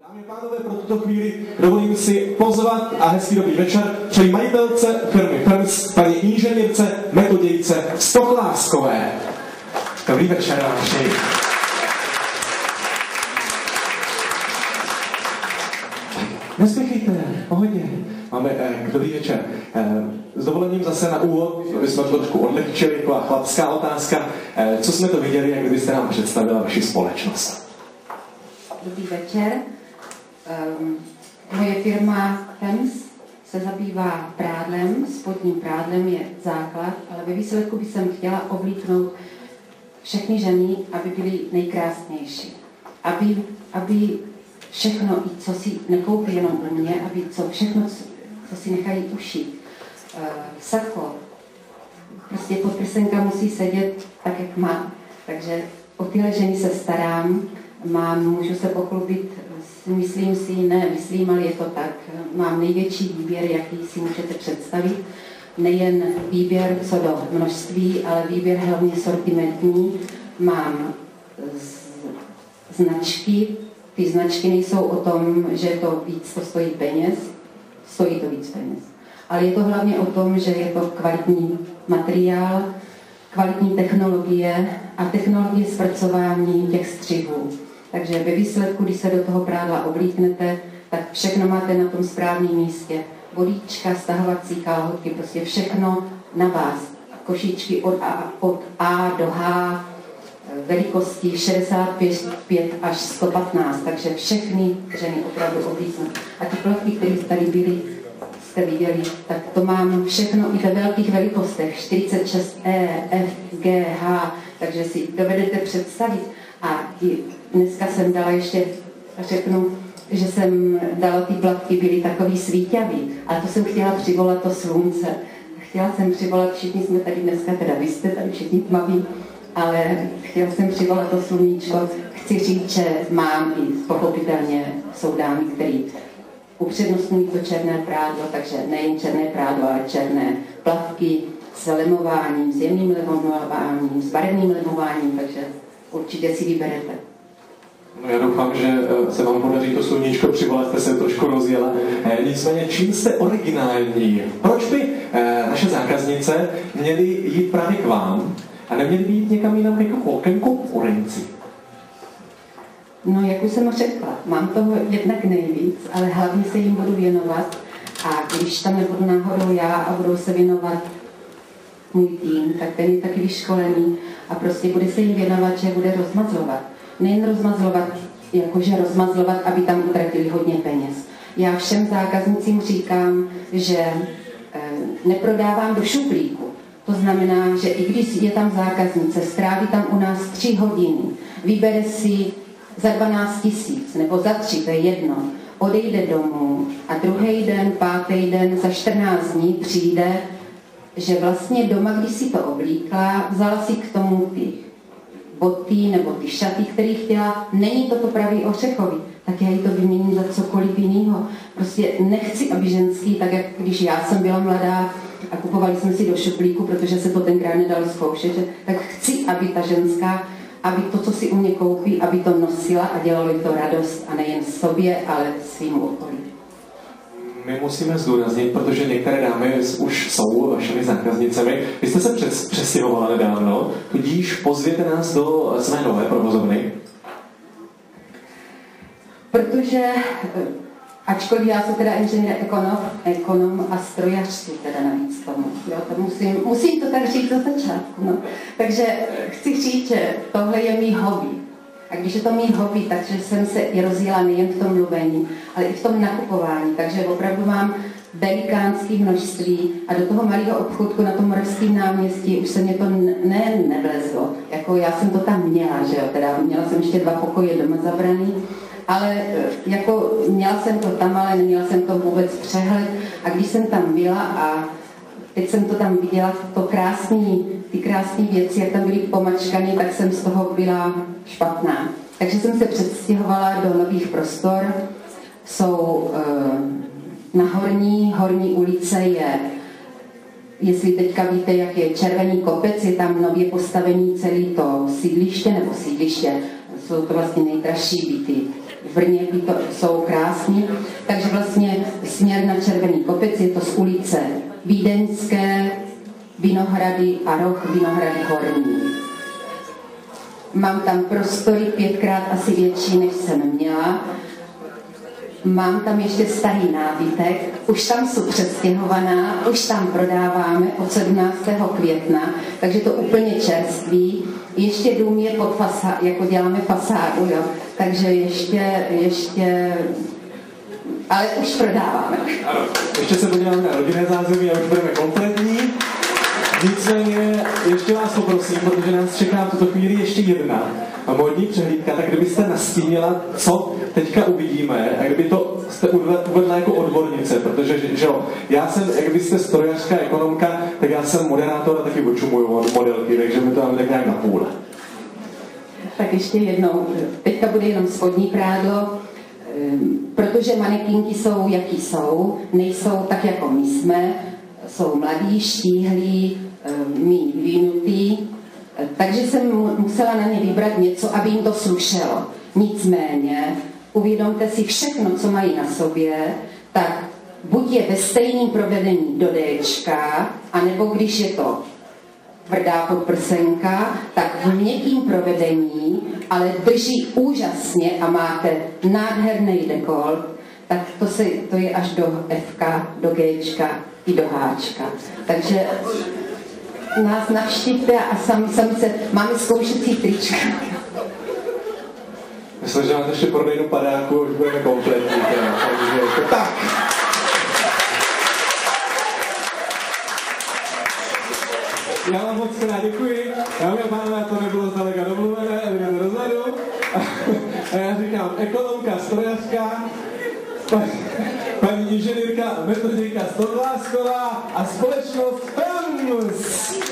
Dámy a pánové, pro tuto chvíli dovolím si pozvat a hezký dobrý večer přeji majitelce firmy Firms, paní inženýrce, metodějce Stoklářskové. Dobrý večer vám přeji. Nespěchejte, pohodě. Máme dobrý večer. S dovolením zase na úvod, aby jsme to trošku odlehčili, taková chlapská otázka. Co jsme to viděli, jak kdybyste nám představila vaši společnost? Dobrý večer. Moje firma Firms se zabývá prádlem, spodním prádlem je základ, ale ve výsledku bych chtěla oblíknout všechny ženy, aby byly nejkrásnější. Aby všechno, co si nekoupí jenom u mě, aby všechno, co si nechají ušít. Sako, prostě podprsenka musí sedět tak, jak má. Takže o tyhle ženy se starám, můžu se pochlubit, ale je to tak. Mám největší výběr, jaký si můžete představit. Nejen výběr co do množství, ale výběr hlavně sortimentní. Mám značky. Ty značky nejsou o tom, že to stojí peněz. Stojí to víc peněz. Ale je to hlavně o tom, že je to kvalitní materiál, kvalitní technologie a technologie zpracování těch střihů. Takže ve výsledku, když se do toho prádla oblíknete, tak všechno máte na tom správném místě. Bodíčka, stahovací kalhotky, prostě všechno na vás. Košíčky od A do H, velikosti 65 až 115, takže všechny ženy opravdu oblíknou. A ty plavky, které tady byly, jste viděli, tak to mám všechno i ve velkých velikostech, 46E, F, G, H, takže si dovedete představit. A dneska jsem dala ještě, řeknu, že jsem dala ty plavky, byly takový svítavý, ale to jsem chtěla přivolat to slunce. Chtěla jsem přivolat, všichni jsme tady dneska, teda vy jste tady všichni tmaví, ale chtěla jsem přivolat to sluníčko. Chci říct, že mám i pochopitelně jsou dámy, který upřednostňují to černé prádlo, takže nejen černé prádlo, ale černé plavky s lemováním, s jemným lemováním, s barevným lemováním, takže určitě si vyberete. No já doufám, že se vám podaří to sluníčko přivolat, jste se trošku rozjela. Nicméně, čím jste originální? Proč by naše zákaznice měly jít právě k vám a neměly by jít někam jinam jako ke konkurenci? No, jak už jsem řekla, mám toho jednak nejvíc, ale hlavně se jim budu věnovat a když tam nebudu náhodou já a budou se věnovat můj tým, tak ten je taky vyškolený a prostě bude se jim věnovat, že bude rozmazlovat. Nejen rozmazlovat, jakože rozmazlovat, aby tam utratili hodně peněz. Já všem zákaznicím říkám, že neprodávám do šuplíku. To znamená, že i když je tam zákaznice, stráví tam u nás 3 hodiny, vybere si za 12 000 nebo za 3, to je jedno, odejde domů a druhý den, 5. den, za 14 dní přijde, že vlastně doma, když si to oblíkla, vzala si k tomu ty boty nebo ty šaty, které chtěla, není to pravý ořechový, tak já jí to vyměním za cokoliv jiného. Prostě nechci, aby ženský, tak jak když já jsem byla mladá a kupovali jsme si do šuplíku, protože se to tenkrát nedalo zkoušet, tak chci, aby ta ženská, aby to, co si u mě koupí, aby to nosila a dělalo jí to radost a nejen sobě, ale svým okolí. My musíme zdůraznit, protože některé dámy už jsou vašimi zákaznicemi. Vy jste se přestěhovala nedávno, tudíž pozvěte nás do své nové provozovny. Protože, ačkoliv já jsem teda inženýr ekonom a strojařství teda navíc tomu, jo, to musím to tak říct do začátku. No. Takže chci říct, že tohle je mý hobby. A když je to mý hobby, takže jsem se i rozjela nejen v tom mluvení, ale i v tom nakupování. Takže opravdu mám velikánské množství a do toho malého obchodku na tom Moravském náměstí už se mě to nevlezlo. Jako já jsem to tam měla, že jo, teda měla jsem ještě 2 pokoje doma zabraný, ale jako měla jsem to tam, ale neměla jsem to vůbec přehled. A když jsem tam byla a teď jsem to tam viděla, ty krásné věci, jak tam byly pomačkané, tak jsem z toho byla špatná. Takže jsem se přestěhovala do nových prostor. Jsou na Horní ulice je, jestli teďka víte, jak je Červený kopec, je tam nově postavený celý to sídliště, jsou to vlastně nejdražší byty. V Brně byty jsou krásný, takže vlastně směr na Červený kopec je to z ulice Vídeňské, Vinohrady a roh Vinohrady Horní. Mám tam prostory 5krát asi větší, než jsem měla. Mám tam ještě starý nábytek, už tam jsou přestěhovaná, už tam prodáváme od 17. května, takže to úplně čerství. Ještě dům je pod fasádu, jako děláme fasádu, jo. Takže ještě, ale už prodáváme. Ano, ještě se podíváme na rodinné zázemí a už budeme kompletní. Nicméně ještě vás poprosím, protože nás čeká v tuto chvíli ještě jedna módní přehlídka, tak kdybyste nastínila, co teďka uvidíme, a kdyby to jste uvedla jako odbornice, protože že jo, já jsem, jak byste strojařka, ekonomka, tak já jsem moderátor a taky očumuju od modelky, takže mi to tam tak nějak na půl. Tak ještě jednou, teďka bude jenom spodní prádlo, protože manekinky jsou, jaký jsou, nejsou tak, jako my jsme, jsou mladí, štíhlí, míň vyvinutý, takže jsem musela na ně vybrat něco, aby jim to slušelo. Nicméně, uvědomte si všechno, co mají na sobě, tak buď je ve stejném provedení do Dčka, anebo když je to tvrdá podprsenka, tak v měkkým provedení, ale drží úžasně a máte nádherný dekolt, tak to je až do Fka, do Gčka i do Háčka. Takže nás navštivte a sami se, máme zkoušecí trička. Myslím, že máte ještě prodejnu padáku, už budeme kompletní. Takže tak. Já vám moc krát děkuji. Dámy a pánové, to nebylo zdaleka domluvené, jdeme dozadu. A já říkám ekonomka, strojařka, paní inženýrka, metodika Stodlásková a společnost FEMS.